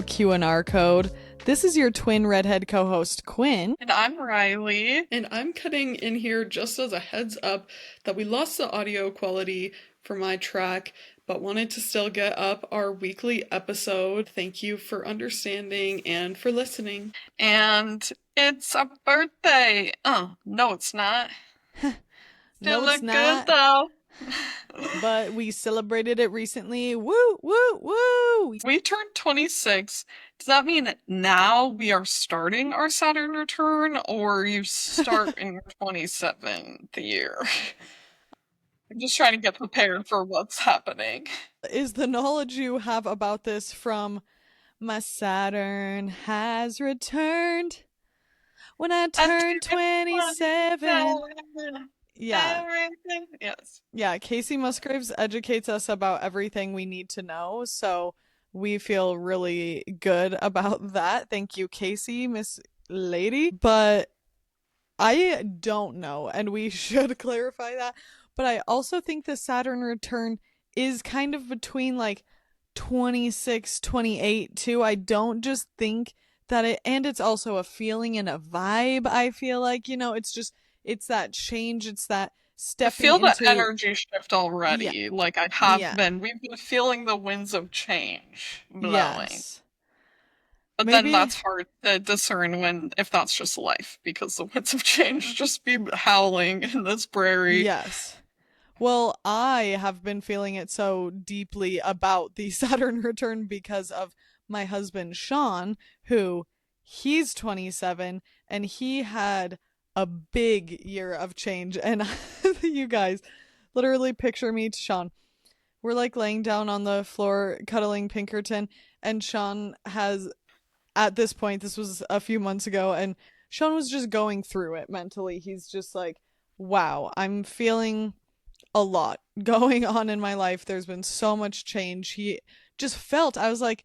no Q&R code. This is your twin redhead co-host, Quinn. And I'm Riley. And I'm cutting in here just as a heads up that we lost the audio quality for my track, but wanted to still get up our weekly episode. Thank you for understanding and for listening. And it's a birthday. Oh, no, it's not. No, Still it's look not. good, though. But we celebrated it recently. Woo, woo, woo! We turned 26. Does that mean now we are starting our Saturn return, or you start in your 27th year? I'm just trying to get prepared for what's happening. Is the knowledge you have about this from my Saturn has returned when I turned 27? Yeah. Everything. Yes. Yeah, Casey Musgraves educates us about everything we need to know, so we feel really good about that. Thank you, Casey, Miss Lady. But I don't know, and we should clarify that. But I also think the Saturn return is kind of between like 26, 28 too. I don't just think that and it's also a feeling and a vibe, I feel like, it's that change, it's that I stepping feel the into energy shift already. Yeah. Like I have Yeah. been. We've been feeling the winds of change blowing. Yes. But then Maybe that's hard to discern if that's just life, because the winds of change just be howling in this prairie. yes. Well, I have been feeling it so deeply about the Saturn return because of my husband Sean, who he's 27 and he had a big year of change. And you guys literally picture me to Sean. We're like laying down on the floor cuddling Pinkerton, and Sean has, at this point, this was a few months ago, and Sean was just going through it mentally. He's just like, wow, I'm feeling a lot going on in my life. There's been so much change. He just felt, I was like,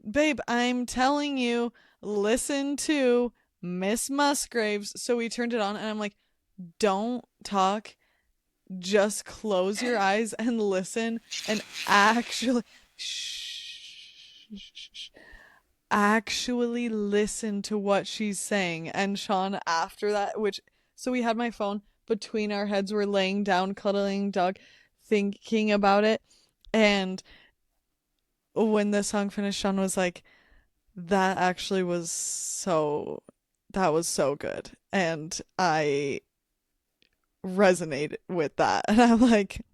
babe, I'm telling you, listen to Miss Musgraves. So we turned it on, and I'm like, don't talk. Just close your eyes and listen and actually listen to what she's saying. And Sean, after that, so we had my phone between our heads, we're laying down, cuddling dog, thinking about it. And when the song finished, Sean was like, that was so good. And I resonate with that. And I'm like,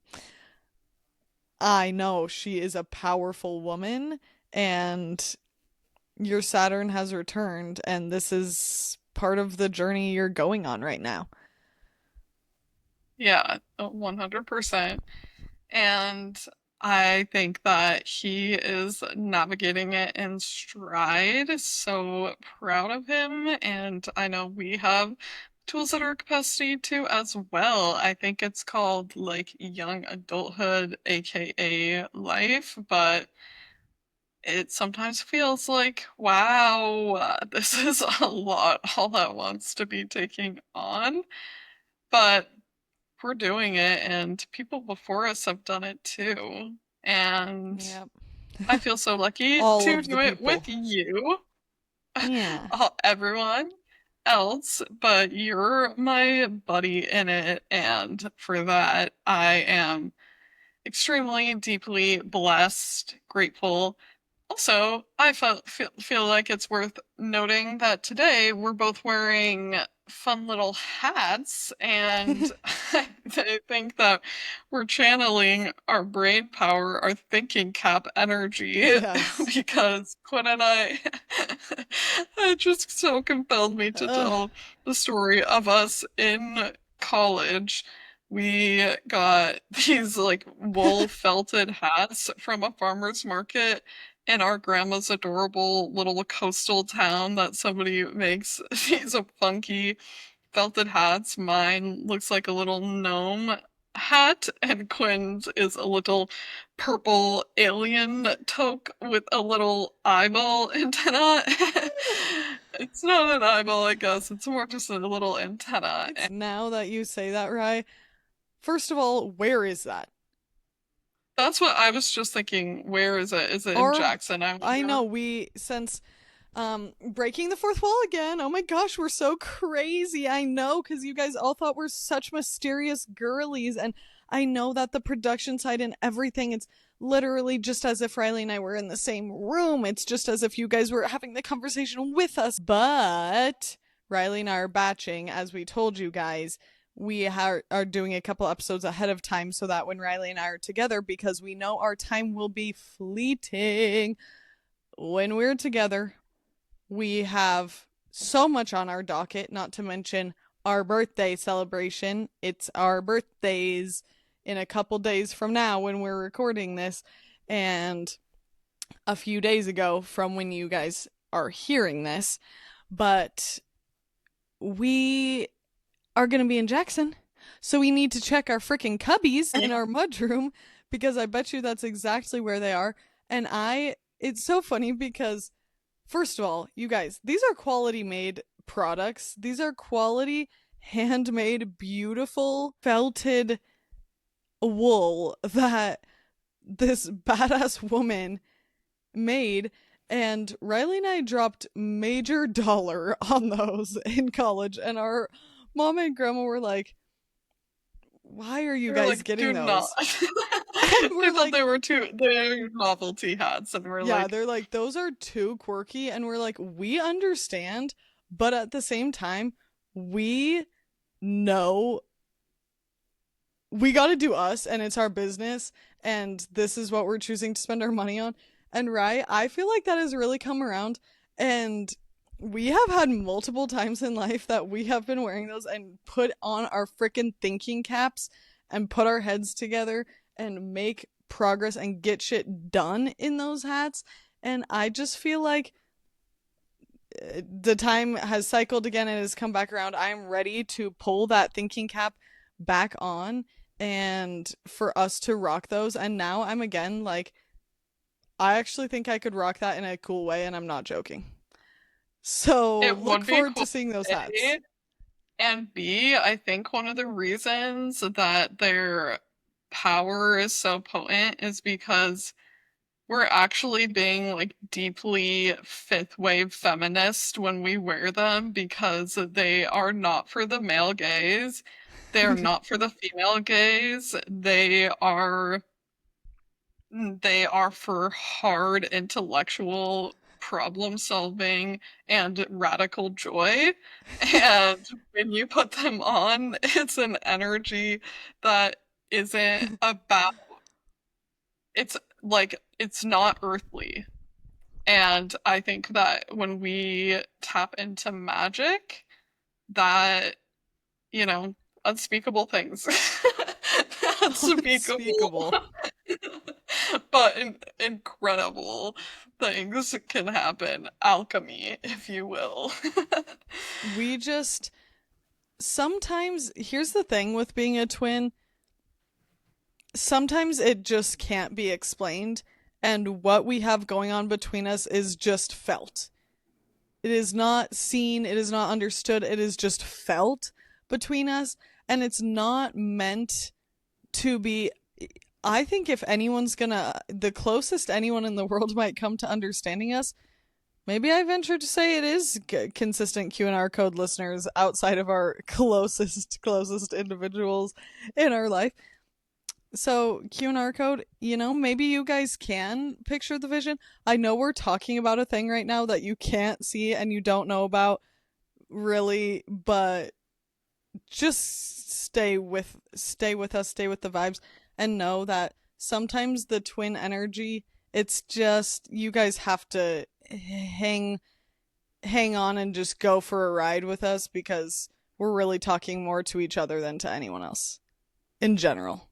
I know she is a powerful woman, and your Saturn has returned, and this is part of the journey you're going on right now. Yeah, 100%. And I think that he is navigating it in stride. So proud of him. And I know we have tools at our capacity too as well. I think it's called like young adulthood, aka life, but it sometimes feels like, wow, this is a lot all at once to be taking on. But we're doing it, and people before us have done it too. And Yep. I feel so lucky All to of the do it people. with you, Yeah. everyone else, but you're my buddy in it, and for that, I am extremely deeply blessed, grateful. Also, I feel like it's worth noting that today we're both wearing fun little hats, and I think that we're channeling our brain power, our thinking cap energy, Yes. because Quinn and I, it just so compelled me to Ugh. tell the story of us in college. We got these like wool felted hats from a farmer's market in our grandma's adorable little coastal town that somebody makes these funky felted hats. Mine looks like a little gnome hat, and Quinn's is a little purple alien toque with a little eyeball antenna. It's not an eyeball, I guess. It's more just a little antenna. Now that you say that, Rye, first of all, where is that? That's what I was just thinking. Where is it? Is it in Or Jackson? I I wonder. know since breaking the fourth wall again. Oh my gosh, we're so crazy. I know, because you guys all thought we're such mysterious girlies, and I know that the production side and everything, it's literally just as if Riley and I were in the same room. It's just as if you guys were having the conversation with us. But Riley and I are batching, as we told you guys. We are doing a couple episodes ahead of time so that when Riley and I are together, because we know our time will be fleeting when we're together, we have so much on our docket, not to mention our birthday celebration. It's our birthdays in a couple days from now when we're recording this, and a few days ago from when you guys are hearing this. But we are going to be in Jackson, so we need to check our freaking cubbies in our mudroom, because I bet you that's exactly where they are. And it's so funny because, first of all, you guys, these are quality made products. These are quality, handmade, beautiful, felted wool that this badass woman made. And Riley and I dropped major dollar on those in college. And our mom and grandma were like, why are you We were guys like, getting do not. those? And They we're thought like, they're novelty hats, and we're yeah, like, they're like, those are too quirky. And we're like, we understand, but at the same time, we know we got to do us, and it's our business, and this is what we're choosing to spend our money on. And right, I feel like that has really come around, and we have had multiple times in life that we have been wearing those and put on our freaking thinking caps and put our heads together and make progress and get shit done in those hats. And I just feel like the time has cycled again and has come back around. I'm ready to pull that thinking cap back on and for us to rock those. And now I'm again like, I actually think I could rock that in a cool way, and I'm not joking. So it look would be forward cool, to seeing those hats. A, and B, I think one of the reasons that their power is so potent is because we're actually being like deeply fifth wave feminist when we wear them, because they are not for the male gaze. They are not for the female gaze. They are for hard intellectual problem solving and radical joy. And when you put them on, it's an energy that isn't about, it's like, it's not earthly. And I think that when we tap into magic, that, you know, unspeakable things, unspeakable, Unspeakable. but incredible things can happen. Alchemy, if you will. We just sometimes, here's the thing with being a twin, sometimes it just can't be explained, and what we have going on between us is just felt. It is not seen, it is not understood, it is just felt between us, and it's not meant to be. I think if anyone's gonna, the closest anyone in the world might come to understanding us, maybe I venture to say it is consistent Q&R code listeners outside of our closest individuals in our life. So Q&R code, maybe you guys can picture the vision. I know we're talking about a thing right now that you can't see and you don't know about really, but just stay with us, stay with the vibes, and know that sometimes the twin energy, it's just you guys have to hang on and just go for a ride with us, because we're really talking more to each other than to anyone else in general.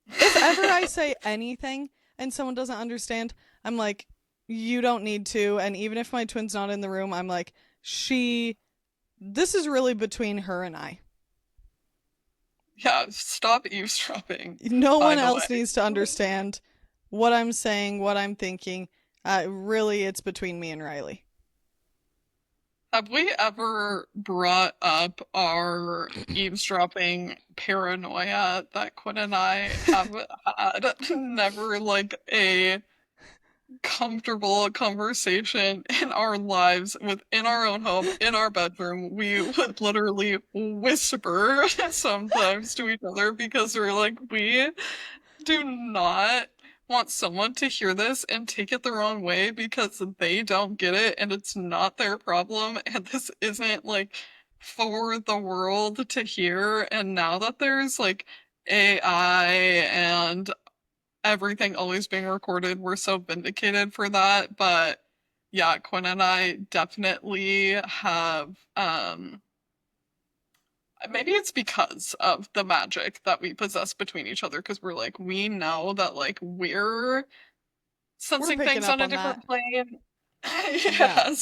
If ever I say anything and someone doesn't understand, I'm like, you don't need to. And even if my twin's not in the room, I'm like, this is really between her and I. Yeah, stop eavesdropping, No by one the way. else needs to understand what I'm saying, what I'm thinking. Really, it's between me and Riley. Have we ever brought up our eavesdropping paranoia that Quinn and I have had? Never like a comfortable conversation in our lives within our own home, in our bedroom. We would literally whisper sometimes to each other because we're like, we do not want someone to hear this and take it the wrong way because they don't get it and it's not their problem and this isn't like for the world to hear. And now that there's like AI and everything always being recorded, we're so vindicated for that. But yeah, Quinn and I definitely have maybe it's because of the magic that we possess between each other, because we're like, we know that like we're We're sensing picking things up on a on that. different plane. Yeah. Yeah,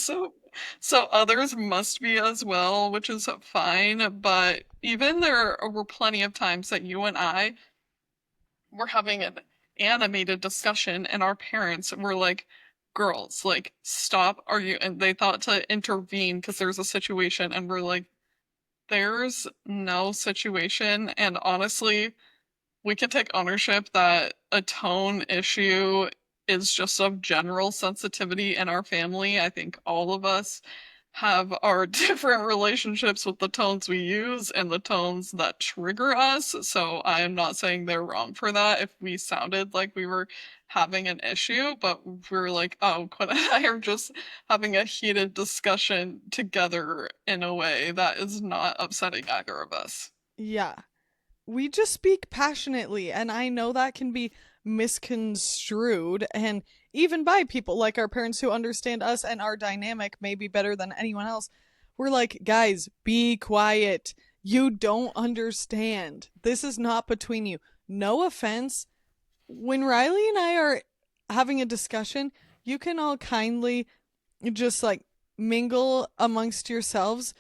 so others must be as well, which is fine, but even there were plenty of times that you and I were having an animated discussion and our parents were like, girls, like stop arguing, and they thought to intervene because there's a situation, and we're like, there's no situation, and honestly, we can take ownership that a tone issue is just of general sensitivity in our family. I think all of us have our different relationships with the tones we use and the tones that trigger us. So I am not saying they're wrong for that if we sounded like we were having an issue, but we're like, oh, Quinn and I are just having a heated discussion together in a way that is not upsetting either of us. Yeah. We just speak passionately, and I know that can be misconstrued, and even by people like our parents who understand us and our dynamic maybe better than anyone else. We're like, guys, be quiet. You don't understand. This is not between you. No offense. When Riley and I are having a discussion, you can all kindly just like mingle amongst yourselves.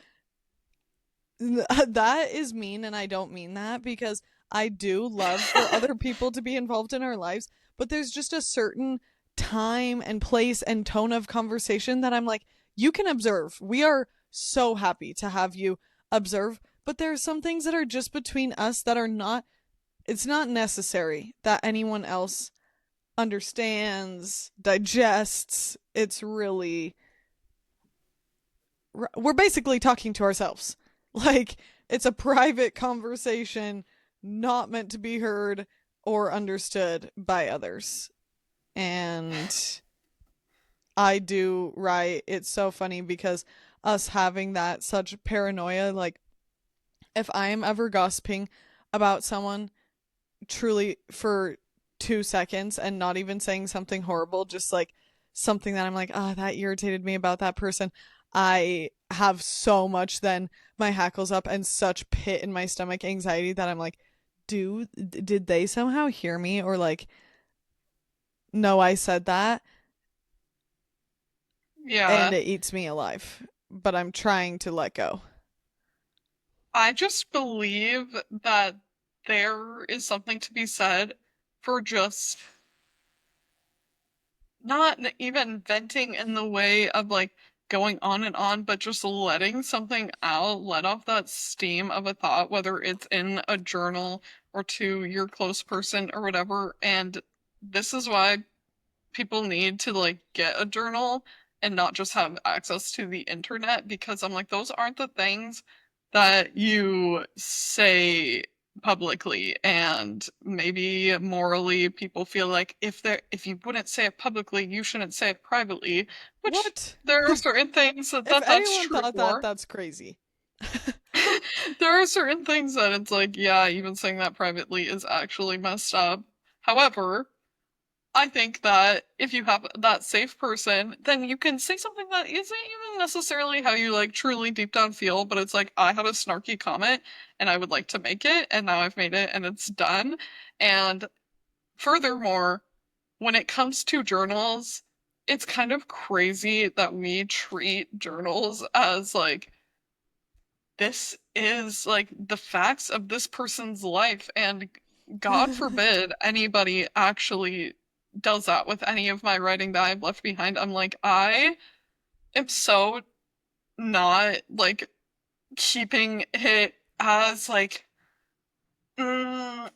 That is mean, and I don't mean that, because I do love for other people to be involved in our lives, but there's just a certain time and place and tone of conversation that I'm like, you can observe. We are so happy to have you observe, but there are some things that are just between us that are not, it's not necessary that anyone else understands, digests. It's really, we're basically talking to ourselves. Like, it's a private conversation not meant to be heard or understood by others. And I do, right? It's so funny because us having that such paranoia, like, if I am ever gossiping about someone truly for 2 seconds and not even saying something horrible, just like something that I'm like, ah, oh, that irritated me about that person, I have so much then my hackles up and such pit in my stomach anxiety that I'm like, did they somehow hear me, or like, no, I said that, and Yeah. it eats me alive. But I'm trying to let go. I just believe that there is something to be said for just not even venting in the way of like going on and on, but just letting something out, let off that steam of a thought, whether it's in a journal or to your close person or whatever. And this is why people need to like get a journal and not just have access to the internet, because I'm like, those aren't the things that you say publicly, and maybe morally people feel like if you wouldn't say it publicly you shouldn't say it privately, which What? there are certain things If that's anyone true thought that, for. that's crazy. There are certain things that it's like, yeah, even saying that privately is actually messed up. However, I think that if you have that safe person, then you can say something that isn't even necessarily how you like truly deep down feel, but it's like, I had a snarky comment and I would like to make it, and now I've made it and it's done. And furthermore, when it comes to journals, it's kind of crazy that we treat journals as like, this is like the facts of this person's life, and God forbid anybody actually does that with any of my writing that I've left behind. I'm like, I am so not like keeping it as like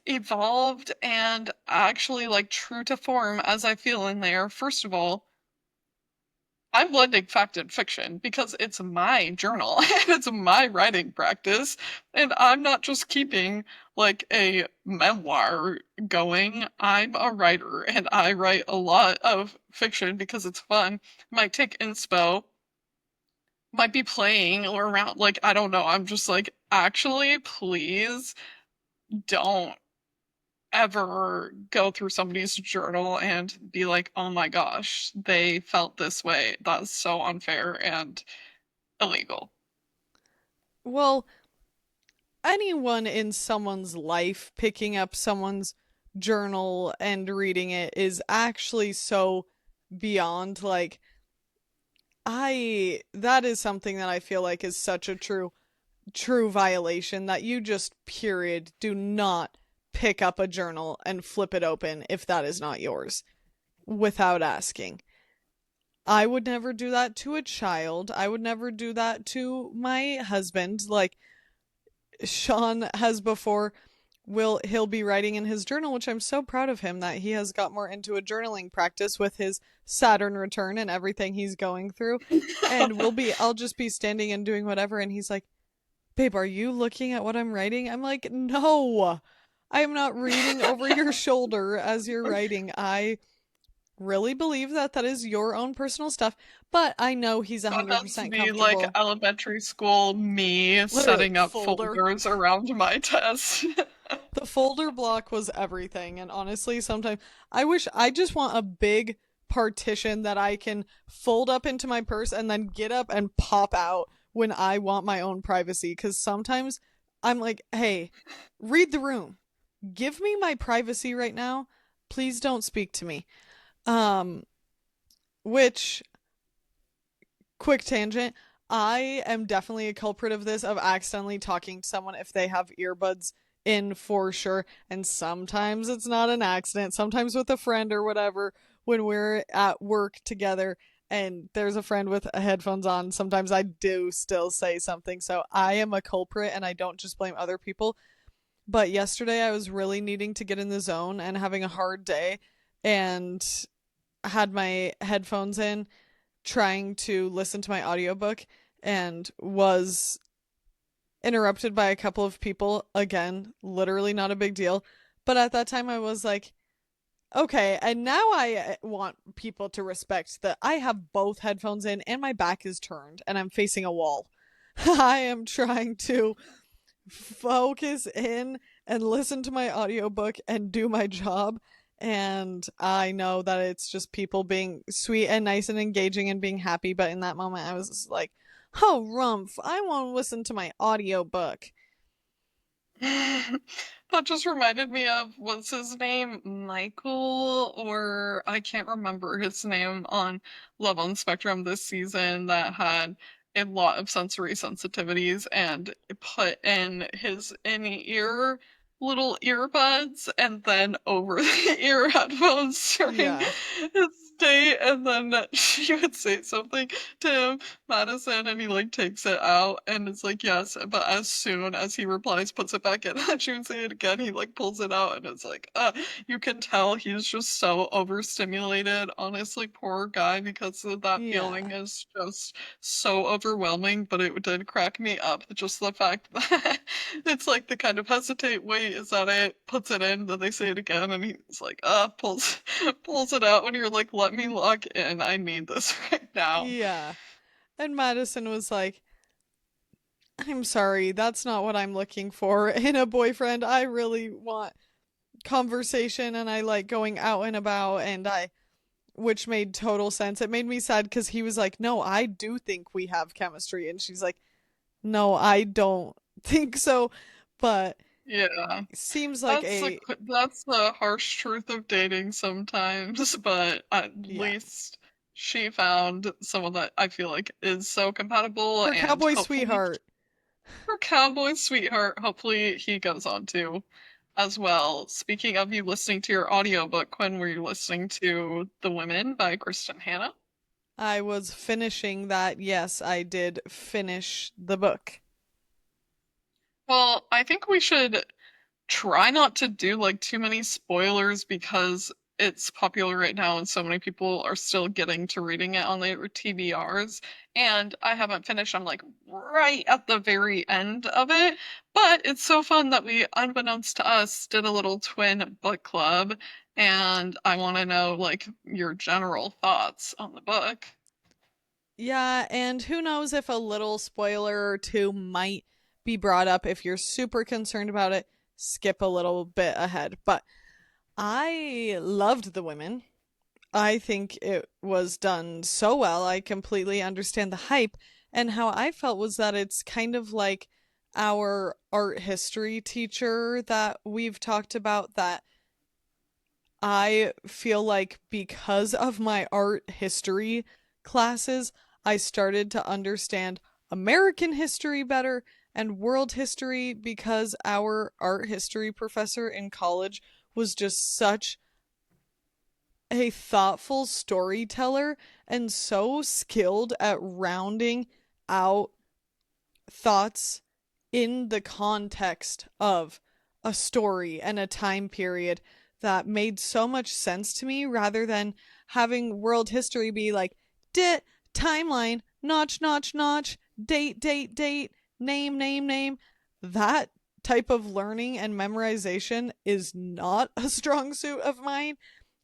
evolved and actually like true to form as I feel in there. First of all, I'm blending fact and fiction because it's my journal and it's my writing practice, and I'm not just keeping like a memoir going. I'm a writer and I write a lot of fiction because it's fun. Might take inspo, might be playing or around, like, I don't know. I'm just like, actually, please don't ever go through somebody's journal and be like, oh my gosh, they felt this way. That's so unfair and illegal. Well, anyone in someone's life picking up someone's journal and reading it is actually so beyond like I that is something that I feel like is such a true violation that you just period do not pick up a journal and flip it open if that is not yours without asking. I would never do that to a child. I would never do that to my husband. Like Sean has before will he'll be writing in his journal, which I'm so proud of him that he has got more into a journaling practice with his Saturn return and everything he's going through. And I'll just be standing and doing whatever and he's like, "Babe, are you looking at what I'm writing?" I'm like, "No. I am not reading over your shoulder as you're writing. I really believe that that is your own personal stuff, but I know he's That's 100% me, like comfortable." elementary school me Literally, setting up folder. folders around my desk. The folder block was everything, and honestly, sometimes I just want a big partition that I can fold up into my purse and then get up and pop out when I want my own privacy. Because sometimes I'm like, hey, read the room. Give me my privacy right now. Please don't speak to me. Um, which quick tangent. I am definitely a culprit of this, of accidentally talking to someone if they have earbuds in for sure. And sometimes it's not an accident, sometimes with a friend or whatever, when we're at work together and there's a friend with headphones on, sometimes I do still say something. So I am a culprit and I don't just blame other people. But yesterday I was really needing to get in the zone and having a hard day and had my headphones in trying to listen to my audiobook and was interrupted by a couple of people. Again, literally not a big deal. But at that time, I was like, okay, and now I want people to respect that I have both headphones in and my back is turned and I'm facing a wall. I am trying to focus in and listen to my audiobook and do my job. And I know that it's just people being sweet and nice and engaging and being happy. But in that moment, I was just like, oh, Rumpf, I want to listen to my audiobook. That just reminded me of, what's his name? Michael, or I can't remember his name, on Love on Spectrum this season, that had a lot of sensory sensitivities and put in his in-ear little earbuds and then over the ear headphones during Yeah. his date, and then she would say something to him, Madison, and he like takes it out and it's like, yes, but as soon as he replies, puts it back in, and she would say it again, he like pulls it out and it's like, you can tell he's just so overstimulated. Honestly, poor guy, because of that Yeah. feeling is just so overwhelming. But it did crack me up, just the fact that it's like the kind of hesitate, wait, is that it? Puts it in, then they say it again, and he's like, pulls it out when you're like, let me log in. I need this right now. Yeah. And Madison was like, I'm sorry, that's not what I'm looking for in a boyfriend. I really want conversation and I like going out and about and which made total sense. It made me sad because he was like, "No, I do think we have chemistry," and she's like, "No, I don't think so." But Yeah. seems like That's the a that's the harsh truth of dating sometimes, but at yeah, least she found someone that I feel like is so compatible, her and cowboy hopefully sweetheart. her cowboy sweetheart, hopefully he goes on to as well. Speaking of you listening to your audiobook, when were you listening to The Women by Kristin Hannah? I was finishing that. Yes, I did finish the book. Well, I think we should try not to do like too many spoilers because it's popular right now and so many people are still getting to reading it on their TBRs. And I haven't finished, I'm like right at the very end of it. But it's so fun that we, unbeknownst to us, did a little twin book club. And I want to know like your general thoughts on the book. Yeah, and who knows if a little spoiler or two might be brought up. If you're super concerned about it, skip a little bit ahead. But I loved the women. I think it was done so well. I completely understand the hype. And how I felt was that it's kind of like our art history teacher that we've talked about, that I feel like because of my art history classes, I started to understand American history better and world history because our art history professor in college was just such a thoughtful storyteller and so skilled at rounding out thoughts in the context of a story and a time period that made so much sense to me, rather than having world history be like dit timeline notch notch notch date date date name name name. That type of learning and memorization is not a strong suit of mine,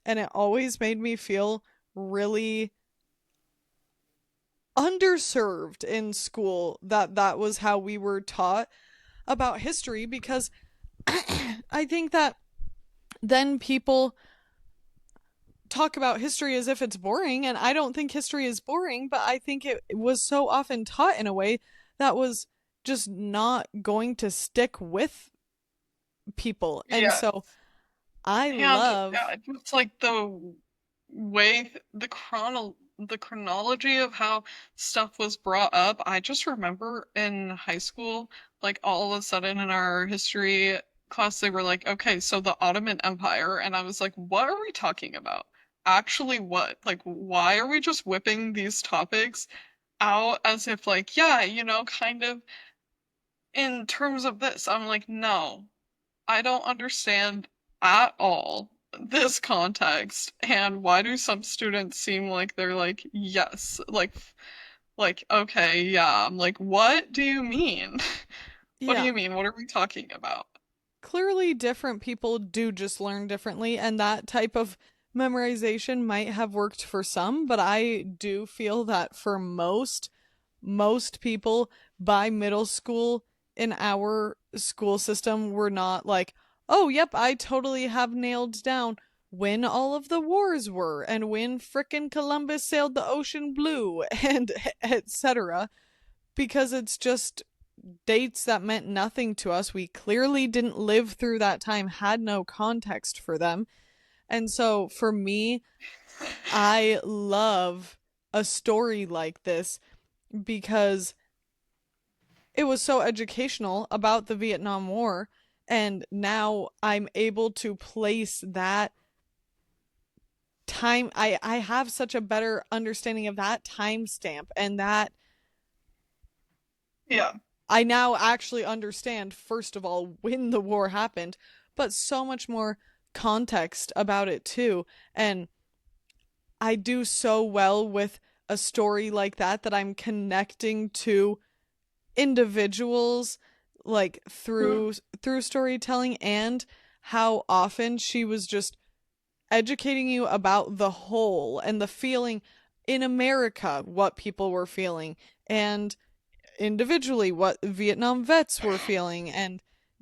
and it always made me feel really underserved in school that that was how we were taught about history, because I think that then people talk about history as if it's boring, and I don't think history is boring, but I think it was so often taught in a way that was just not going to stick with people. And Yeah. so I And love, it's like the way the chronology of how stuff was brought up. I just remember in high school, like all of a sudden in our history class, they were like, "Okay, so the Ottoman Empire," and I was like, "What are we talking about? Actually, what? Like, why are we just whipping these topics out as if like, yeah, kind of in terms of this?" I'm like, "No, I don't understand at all this context, and why do some students seem like they're like, yes, like okay, yeah." I'm like, what do you mean? What do yeah, you mean? What are we talking about? clearly different people do just learn differently, and that type of memorization might have worked for some, but I do feel that for most people by middle school in our school system were not like, oh yep, I totally have nailed down when all of the wars were and when frickin' Columbus sailed the ocean blue and etc., because it's just dates that meant nothing to us. We clearly didn't live through that time, had no context for them. And so for me, I love a story like this because it was so educational about the Vietnam War. And now I'm able to place that time. I have such a better understanding of that timestamp, and that Yeah. I now actually understand, first of all, when the war happened, but so much more context about it too. And I do so well with a story like that that I'm connecting to individuals like through storytelling, and how often she was just educating you about the whole and the feeling in America, what people were feeling, and individually what Vietnam vets were feeling, and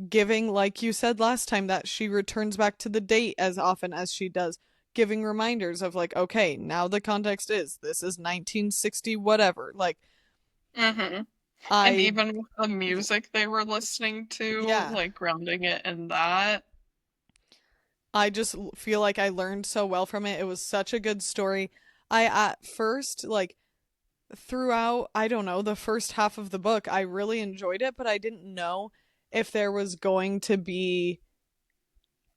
giving, like you said last time, that she returns back to the date as often as she does, giving reminders of like, okay, now the context is this is 1960 whatever. Like Mm-hmm. And I even with the music they were listening to, yeah, like grounding it in that. I just feel like I learned so well from it. It was such a good story. I at first, like throughout, I don't know, the first half of the book, I really enjoyed it, but I didn't know if there was going to be,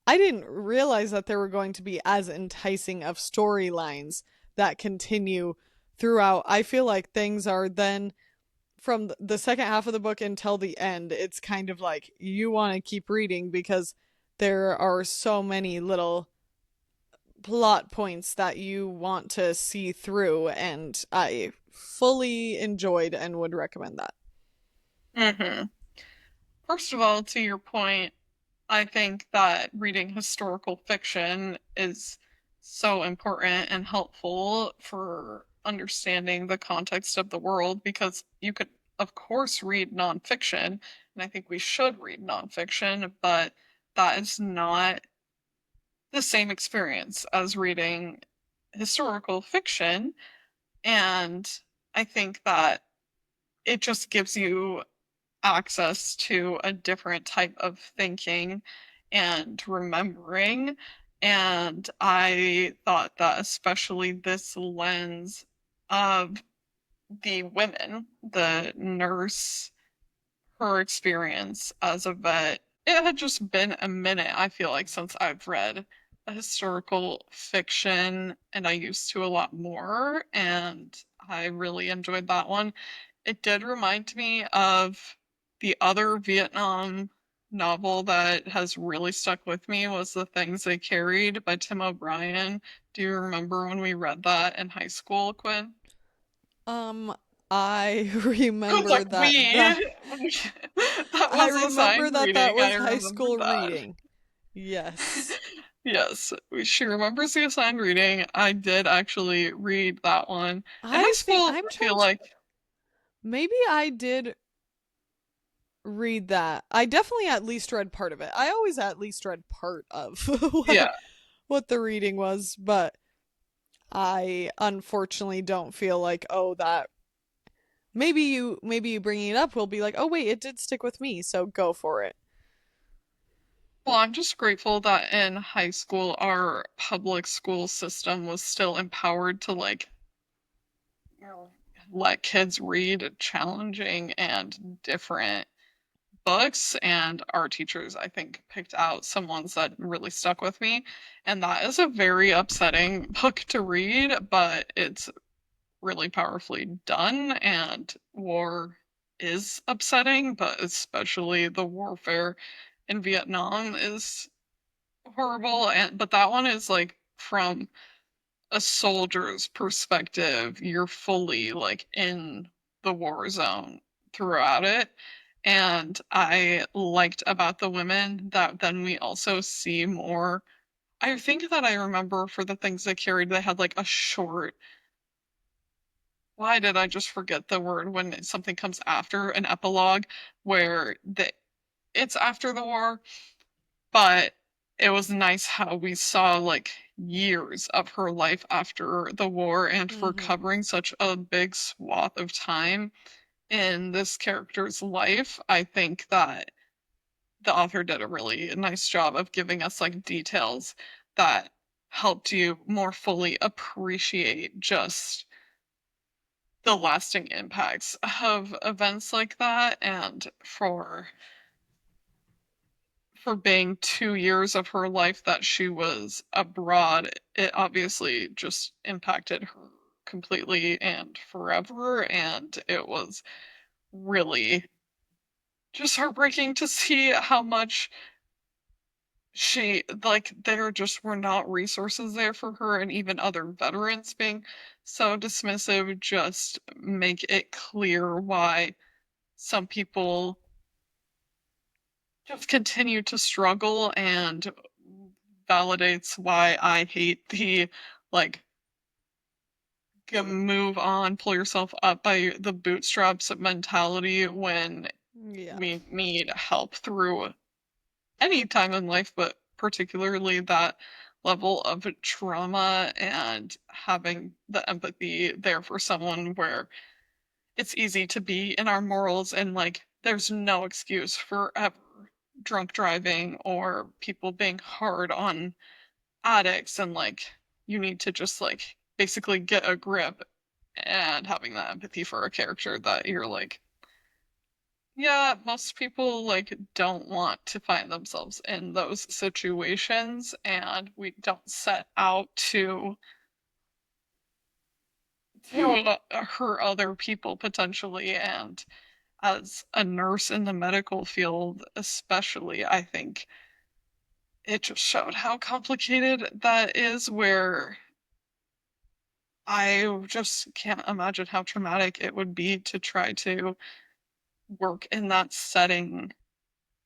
I didn't realize that there were going to be as enticing of storylines that continue throughout. I feel like things are then from the second half of the book until the end, it's kind of like you want to keep reading because there are so many little plot points that you want to see through, and I fully enjoyed and would recommend that. Hmm. First of all, to your point, I think that reading historical fiction is so important and helpful for understanding the context of the world because you could, of course, read nonfiction, and I think we should read nonfiction, but that is not the same experience as reading historical fiction. And I think that it just gives you access to a different type of thinking and remembering. And I thought that especially this lens of the women, the nurse, her experience as a vet, it had just been a minute, I feel like, since I've read a historical fiction, and I used to a lot more, and I really enjoyed that one. It did remind me of the other Vietnam novel that has really stuck with me was The Things They Carried by Tim O'Brien. Do you remember when we read that in high school, Quinn? Um, I I was remember like, that that that I was remember assigned that that reading. I was high remember school that. reading. Yes. Yes, she remembers the assigned reading. I did actually read that one. In high I think school, I'm I feel trying to like, maybe I did read that. I definitely at least read part of it. I always at least read part of yeah. what the reading was, but I unfortunately don't feel like, oh, that maybe you bringing it up will be like, oh wait, it did stick with me, so go for it. Well, I'm just grateful that in high school, our public school system was still empowered to like, you know, let kids read challenging and different books, and our teachers, I think, picked out some ones that really stuck with me. And that is a very upsetting book to read, but it's really powerfully done. And war is upsetting, but especially the warfare in Vietnam is horrible. And but that one is like from a soldier's perspective, you're fully like in the war zone throughout it. And I liked about the women that then we also see more. I think that I remember for the things they carried, they had like a short. Why did I just forget the word when something comes after an epilogue where it's after the war, but it was nice how we saw like years of her life after the war, and for Mhm. covering such a big swath of time in this character's life, I think that the author did a really nice job of giving us like details that helped you more fully appreciate just the lasting impacts of events like that. And for being 2 years of her life that she was abroad, it obviously just impacted her completely and forever. And it was really just heartbreaking to see how much like, there just were not resources there for her, and even other veterans being so dismissive just make it clear why some people just continue to struggle, and validates why I hate the like move on, pull yourself up by the bootstraps mentality when Yeah. we need help through any time in life, but particularly that level of trauma, and having the empathy there for someone where it's easy to be in our morals, and like there's no excuse for ever drunk driving or people being hard on addicts, and like you need to just like basically get a grip, and having that empathy for a character that you're like, yeah, most people like don't want to find themselves in those situations, and we don't set out to to hurt other people potentially. And as a nurse in the medical field, especially, I think it just showed how complicated that is, where I just can't imagine how traumatic it would be to try to work in that setting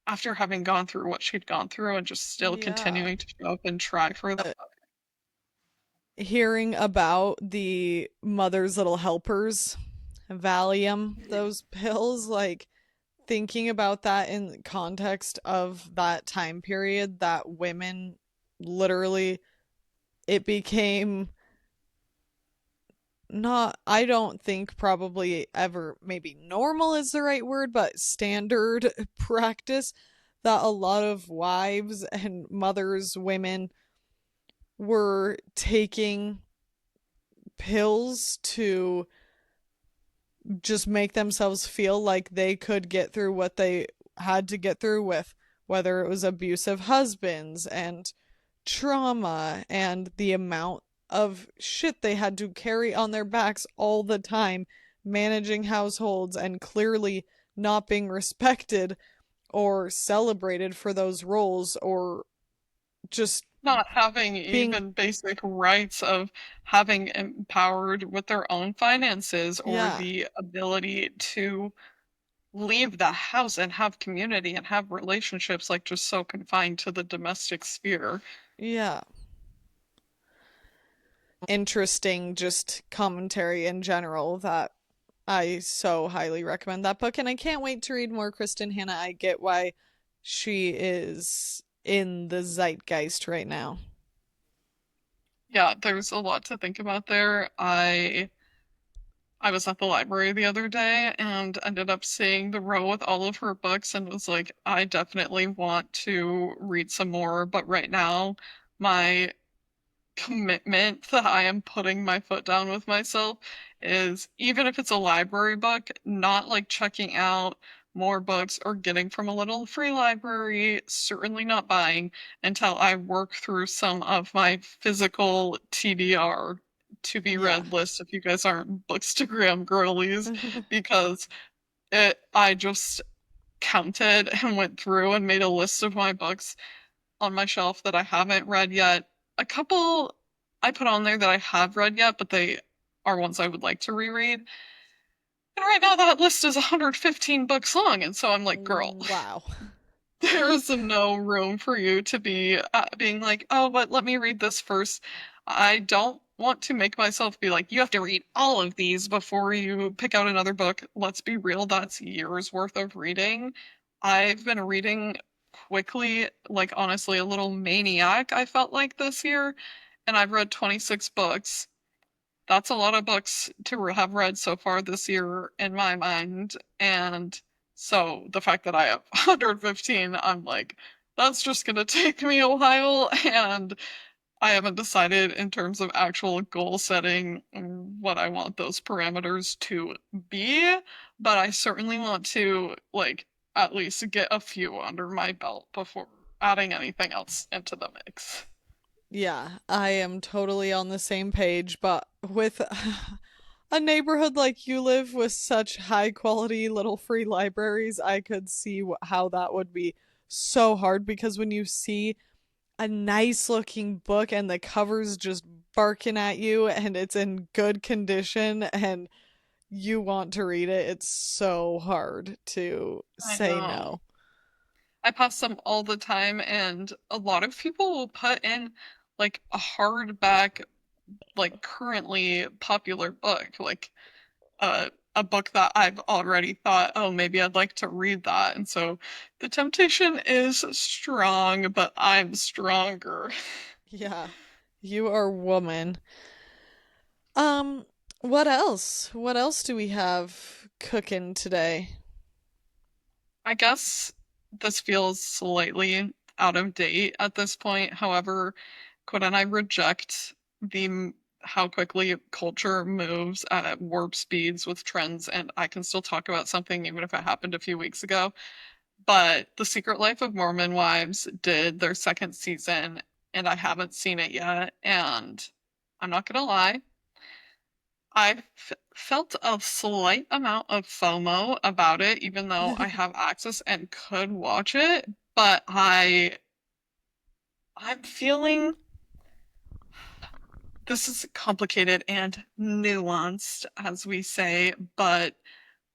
after having gone through what she'd gone through and just still Yeah. continuing to show up and try for the. Hearing about the mother's little helpers, Valium, those pills, like thinking about that in context of that time period that women literally, it became not, I don't think probably ever, maybe normal is the right word, but standard practice that a lot of wives and mothers, women were taking pills to just make themselves feel like they could get through what they had to get through with, whether it was abusive husbands and trauma and the amount of shit they had to carry on their backs all the time, managing households and clearly not being respected or celebrated for those roles, or just Not having being, even basic rights of having empowered with their own finances or yeah, the ability to leave the house and have community and have relationships, like just so confined to the domestic sphere. yeah, interesting just commentary in general that I so highly recommend that book, and I can't wait to read more Kristin Hannah. I get why she is in the zeitgeist right now. Yeah, there's a lot to think about there. I was at the library the other day and ended up seeing the row with all of her books and was like, I definitely want to read some more, but right now my commitment that I am putting my foot down with myself is, even if it's a library book, not like checking out more books or getting from a little free library, certainly not buying until I work through some of my physical TBR, to be Yeah. read list, if you guys aren't bookstagram girlies, because I just counted and went through and made a list of my books on my shelf that I haven't read yet. A couple I put on there that I have read yet, but they are ones I would like to reread. And right now that list is 115 books long, and so I'm like, girl, Wow. there is no room for you to be being like, oh, but let me read this first. I don't want to make myself be like, you have to read all of these before you pick out another book. Let's be real, that's years worth of reading. I've been reading quickly, like honestly, a little maniac, I felt like this year, and I've read 26 books. That's a lot of books to have read so far this year in my mind. And so the fact that I have 115, I'm like, that's just going to take me a while. And I haven't decided in terms of actual goal setting what I want those parameters to be. But I certainly want to, like, at least get a few under my belt before adding anything else into the mix. Yeah, I am totally on the same page, but with a neighborhood like you live with such high quality little free libraries, I could see how that would be so hard, because when you see a nice looking book and the cover's just barking at you and it's in good condition and you want to read it, it's so hard to I say know. no. I pass them all the time, and a lot of people will put in like a hardback, like currently popular book, like a book that I've already thought, oh, maybe I'd like to read that. And so the temptation is strong, but I'm stronger. Yeah, you are woman. Um, what else? What else do we have cooking today? I guess this feels slightly out of date at this point. However, Quinn and I reject the how quickly culture moves at warp speeds with trends, and I can still talk about something even if it happened a few weeks ago. But The Secret Life of Mormon Wives did their second season, and I haven't seen it yet. And I'm not gonna lie, felt a slight amount of FOMO about it, even though I have access and could watch it. But I'm feeling this is complicated and nuanced, as we say, but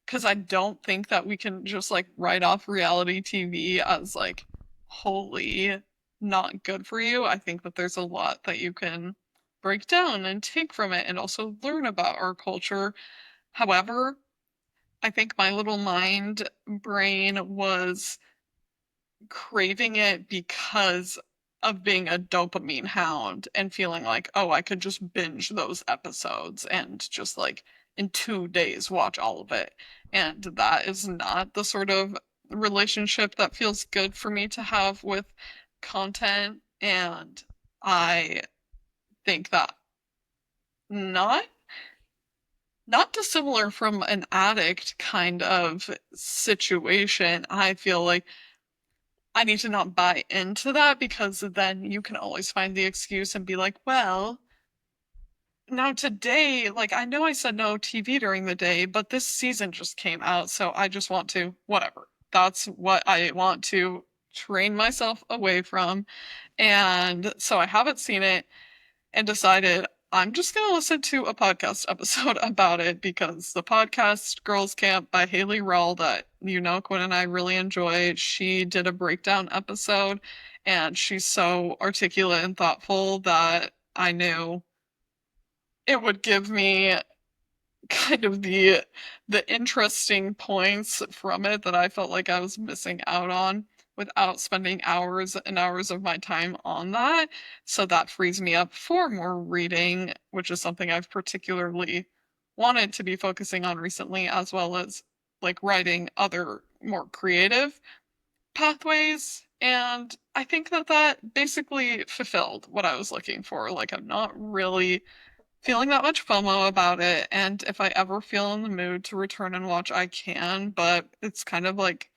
because I don't think that we can just like write off reality TV as like wholly not good for you. I think that there's a lot that you can break down and take from it and also learn about our culture. However, I think my little mind brain was craving it because of being a dopamine hound and feeling like, oh, I could just binge those episodes and just like in 2 days watch all of it. And that is not the sort of relationship that feels good for me to have with content. And I think that not not dissimilar from an addict kind of situation, I feel like I need to not buy into that because then you can always find the excuse and be like, well, now today, like I know I said no TV during the day, but this season just came out, so I just want to, whatever. That's what I want to train myself away from. And so I haven't seen it and decided I'm just going to listen to a podcast episode about it because the podcast Girls Camp by Haley Rull that Quinn and I really enjoyed, she did a breakdown episode and she's so articulate and thoughtful that I knew it would give me kind of the interesting points from it that I felt like I was missing out on without spending hours and hours of my time on that. So that frees me up for more reading, which is something I've particularly wanted to be focusing on recently, as well as like writing other more creative pathways. And I think that that basically fulfilled what I was looking for. Like, I'm not really feeling that much FOMO about it, and if I ever feel in the mood to return and watch, I can, but it's kind of like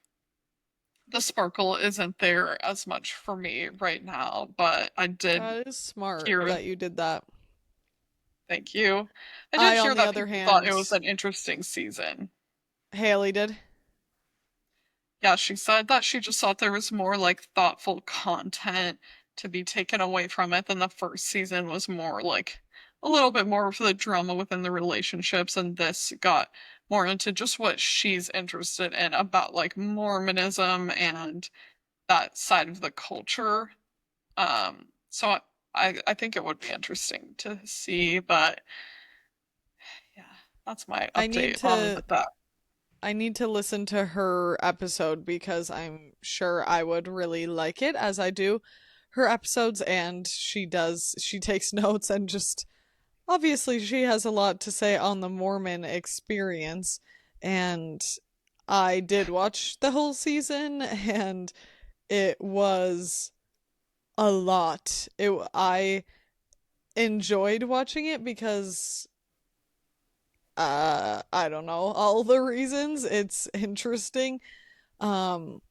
the sparkle isn't there as much for me right now, but I did That is smart hear, that you did that. thank you. I did I, hear on the that other people thought it was hand, an interesting season. Haley did. Yeah, she said that she just thought there was more like thoughtful content to be taken away from it than the first season was more like a little bit more of the drama within the relationships, and this got more into just what she's interested in about like Mormonism and that side of the culture. So I think it would be interesting to see, but yeah, that's my I need update on to that. I need to listen to her episode because I'm sure I would really like it as I do her episodes, and she takes notes and just obviously she has a lot to say on the Mormon experience. And I did watch the whole season and it was a lot. I enjoyed watching it because I don't know all the reasons. It's interesting. Um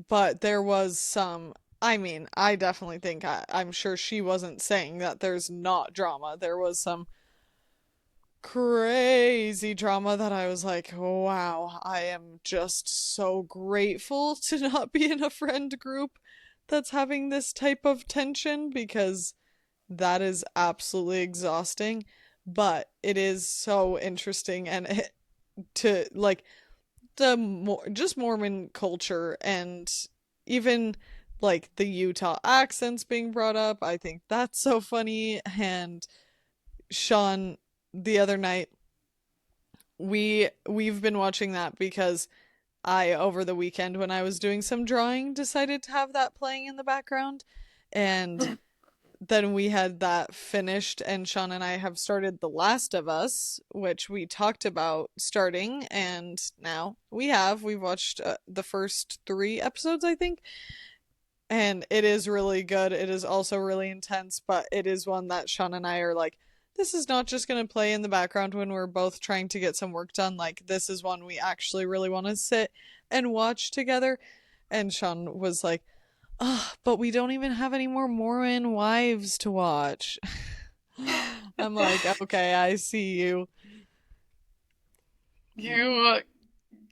but there was some, I mean, I definitely think I'm sure she wasn't saying that there's not drama. There was some crazy drama that I was like, wow, I am just so grateful to not be in a friend group that's having this type of tension because that is absolutely exhausting. But it is so interesting and to like just Mormon culture and even like the Utah accents being brought up. I think that's so funny. And Sean, the other night, we've been watching that because I over the weekend when I was doing some drawing decided to have that playing in the background, and then we had that finished, and Sean and I have started The Last of Us, which we talked about starting, and now we've watched the first 3 episodes, I think, and it is really good. It is also really intense, but it is one that Sean and I are like, this is not just going to play in the background when we're both trying to get some work done. Like, this is one we actually really want to sit and watch together. And Sean was like, oh, but we don't even have any more Mormon wives to watch. I'm like, okay, I see you. You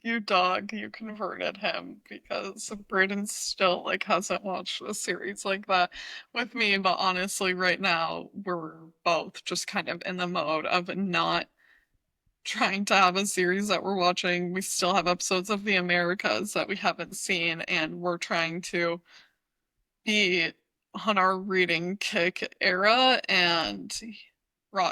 you dog, you converted him because Braden still like hasn't watched a series like that with me, but honestly right now we're both just kind of in the mode of not trying to have a series that we're watching. We still have episodes of the Americas that we haven't seen, and we're trying to be on our reading kick era. And Ro-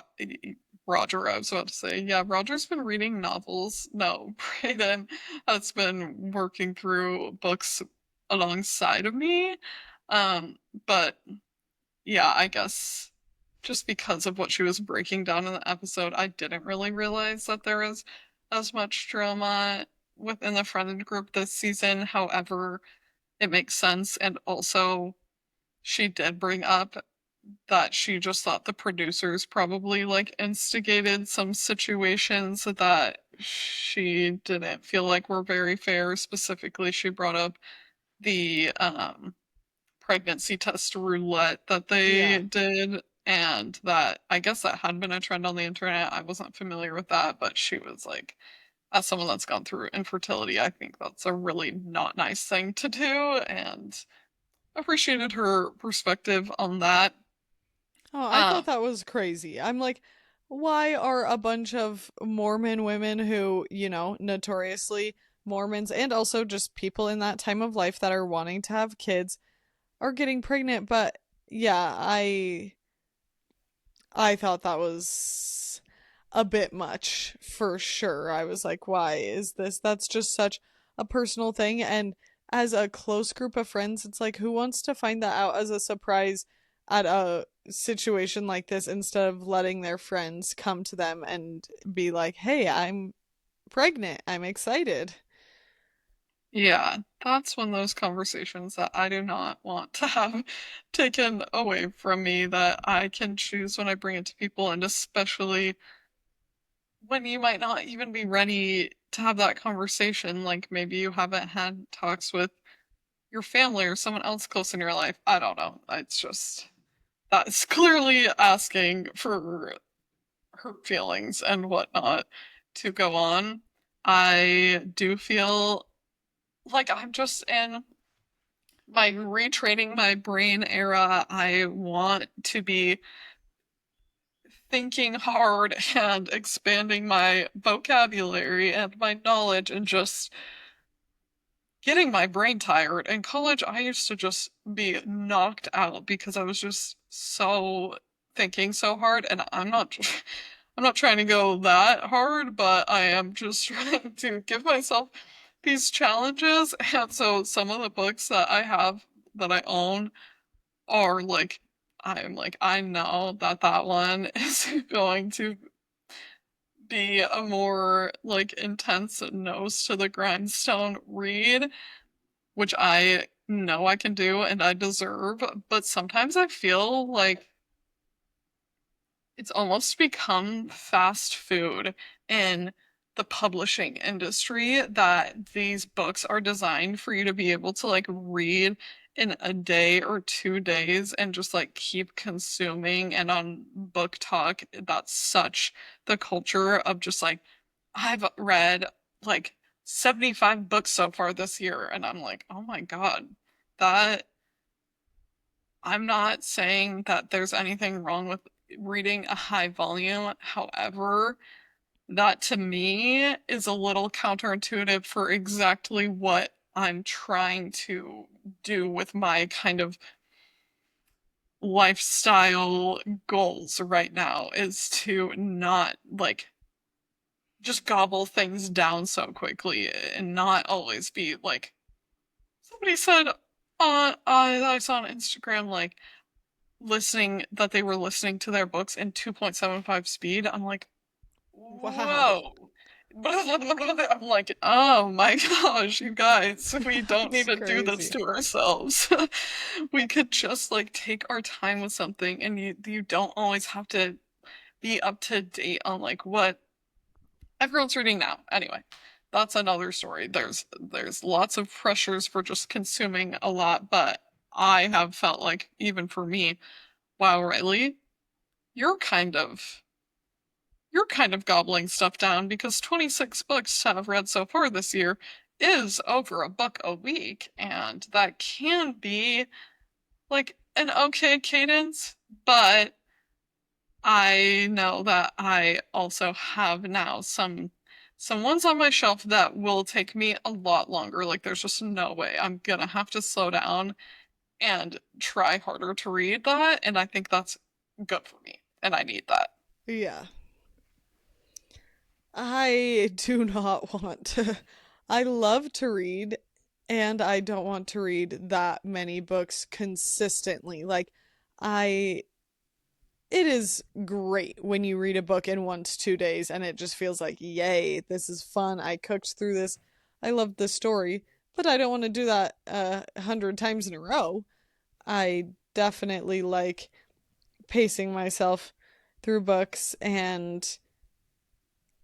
Roger, I was about to say, yeah, Roger's been reading novels. No, Brayden has been working through books alongside of me. Um, but yeah, I guess just because of what she was breaking down in the episode, I didn't really realize that there was as much drama within the friend group this season. However, it makes sense. And also, she did bring up that she just thought the producers probably like instigated some situations that she didn't feel like were very fair. Specifically, she brought up the pregnancy test roulette that they Yeah. did, and that I guess that had been a trend on the internet. I wasn't familiar with that, but she was like, as someone that's gone through infertility, I think that's a really not nice thing to do, and appreciated her perspective on that. Oh, I thought Um, that was crazy. I'm like, why are a bunch of Mormon women who, notoriously Mormons and also just people in that time of life that are wanting to have kids are getting pregnant? But yeah, I thought that was a bit much for sure. I was like, why is this? That's just such a personal thing. And as a close group of friends, it's like, who wants to find that out as a surprise at a situation like this instead of letting their friends come to them and be like, hey, I'm pregnant. I'm excited. yeah, that's one of those conversations that I do not want to have taken away from me, that I can choose when I bring it to people, and especially when you might not even be ready to have that conversation. Like maybe you haven't had talks with your family or someone else close in your life. I don't know. It's just that's clearly asking for hurt feelings and whatnot to go on. I do feel like I'm just in my retraining my brain era. I want to be thinking hard and expanding my vocabulary and my knowledge and just getting my brain tired. In college, I used to just be knocked out because I was just so thinking so hard, and I'm not trying to go that hard, but I am just trying to give myself these challenges. And so some of the books that I have that I own are like, I'm like, I know that that one is going to be a more like intense nose to the grindstone read, which I know I can do and I deserve, but sometimes I feel like it's almost become fast food in the publishing industry, that these books are designed for you to be able to like read in a day or 2 days and just like keep consuming. And on Book Talk, that's such the culture of just like, I've read like 75 books so far this year, and I'm like, oh my God, that I'm not saying that there's anything wrong with reading a high volume. However, that to me is a little counterintuitive for exactly what I'm trying to do with my kind of lifestyle goals right now, is to not like just gobble things down so quickly and not always be like, somebody said I saw on Instagram like listening that they were listening to their books in 2.75 speed. I'm like, Wow. whoa. I'm like, oh my gosh, you guys, we don't need That's to do this crazy. to ourselves. We could just like take our time with something, and you don't always have to be up to date on like what everyone's reading now. Anyway, that's another story. There's lots of pressures for just consuming a lot, but I have felt like even for me, wow, Riley, you're kind of gobbling stuff down because 26 books I've read so far this year is over a book a week, and that can be like an okay cadence, but I know that I also have now some ones on my shelf that will take me a lot longer. Like there's just no way. I'm gonna have to slow down and try harder to read that, and I think that's good for me, and I need that. Yeah. I do not want to. I love to read, and I don't want to read that many books consistently. Like, I. It is great when you read a book in 1 to 2 days and it just feels like, yay, this is fun. I cooked through this. I loved the story, but I don't want to do that 100 times in a row. I definitely like pacing myself through books, and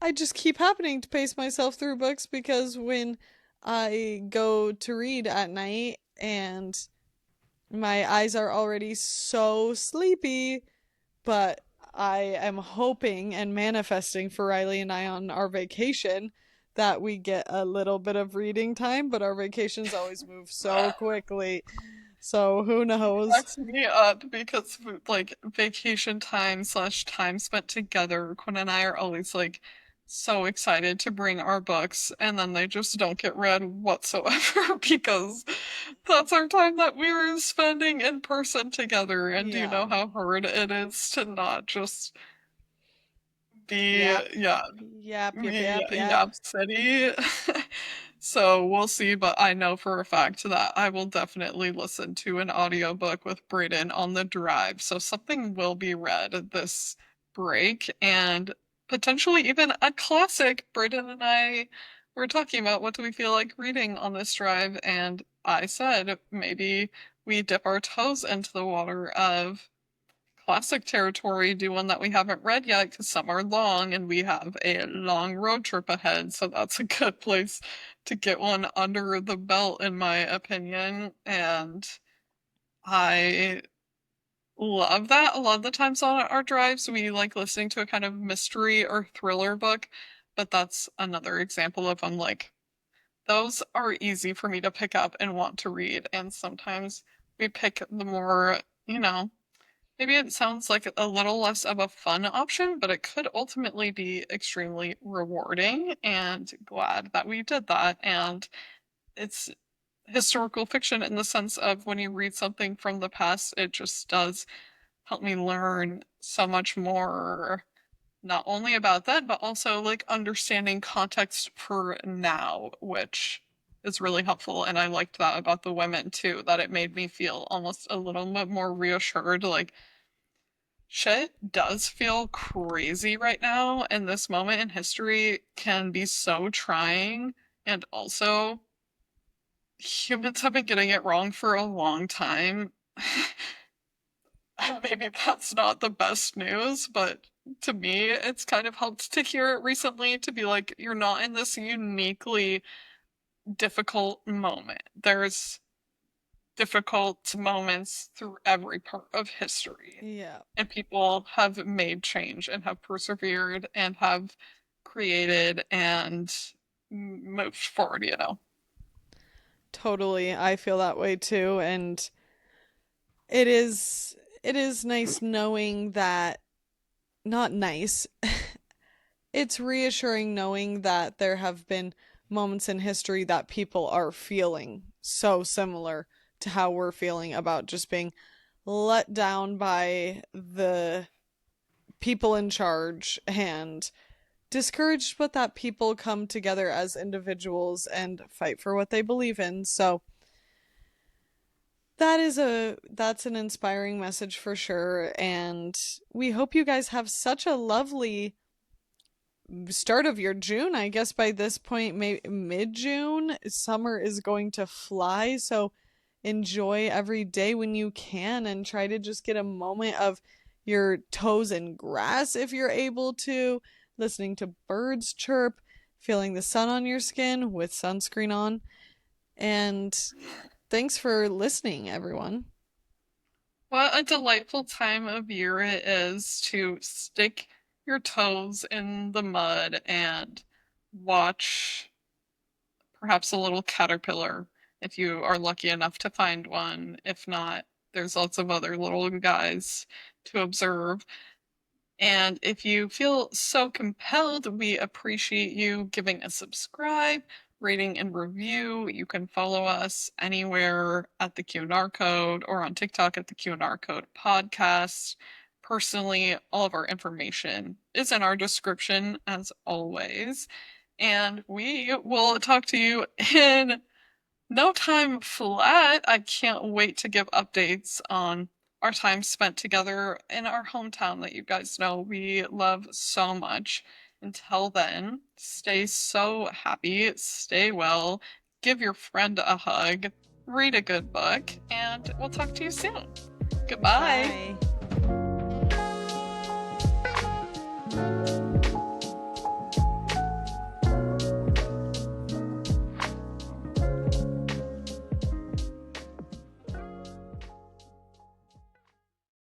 I just keep happening to pace myself through books because when I go to read at night and my eyes are already so sleepy, but I am hoping and manifesting for Riley and I on our vacation that we get a little bit of reading time, but our vacations always move so quickly. So who knows? Cracks me up because like vacation time slash time spent together, Quinn and I are always like so excited to bring our books, and then they just don't get read whatsoever because that's our time that we were spending in person together. And do you Yeah. know how hard it is to not just be, Yap. yeah, Yap, yap, me, yap, yap. Yap City. So we'll see, but I know for a fact that I will definitely listen to an audiobook with Brayden on the drive. So something will be read this break, and potentially even a classic. Brayden and I were talking about what do we feel like reading on this drive, and I said maybe we dip our toes into the water of classic territory, do one that we haven't read yet because some are long and we have a long road trip ahead. So that's a good place to get one under the belt, in my opinion. And I love that. A lot of the times on our drives, we like listening to a kind of mystery or thriller book. But that's another example of I'm like, those are easy for me to pick up and want to read. And sometimes we pick the more, you know, maybe it sounds like a little less of a fun option, but it could ultimately be extremely rewarding, and glad that we did that. And it's historical fiction in the sense of when you read something from the past, it just does help me learn so much more, not only about that, but also like understanding context for now, which is really helpful. And I liked that about the women too, that it made me feel almost a little bit more reassured, like shit does feel crazy right now, and this moment in history can be so trying. And also, humans have been getting it wrong for a long time. Maybe that's not the best news, but to me, it's kind of helped to hear it recently to be like, you're not in this uniquely difficult moment. There's difficult moments through every part of history. Yeah. And people have made change and have persevered and have created and moved forward, you know. Totally. I feel that way too, and it is it is nice knowing that, not nice. It's reassuring knowing that there have been moments in history that people are feeling so similar to how we're feeling about just being let down by the people in charge and discouraged, but that people come together as individuals and fight for what they believe in. So that's an inspiring message for sure, and we hope you guys have such a lovely start of your June. I guess by this point, maybe mid June, summer is going to fly. So enjoy every day when you can and try to just get a moment of your toes in grass if you're able to, listening to birds chirp, feeling the sun on your skin with sunscreen on. And thanks for listening, everyone. What a delightful time of year it is to stick your toes in the mud and watch perhaps a little caterpillar if you are lucky enough to find one. If not, there's lots of other little guys to observe. And if you feel so compelled, we appreciate you giving a subscribe, rating, and review. You can follow us anywhere at the Q&R code or on TikTok at the Q&R code podcast. Personally, all of our information is in our description as always. And we will talk to you in no time flat. I can't wait to give updates on our time spent together in our hometown that you guys know we love so much. Until then, stay so happy, stay well, give your friend a hug, read a good book, and we'll talk to you soon. Goodbye. Bye.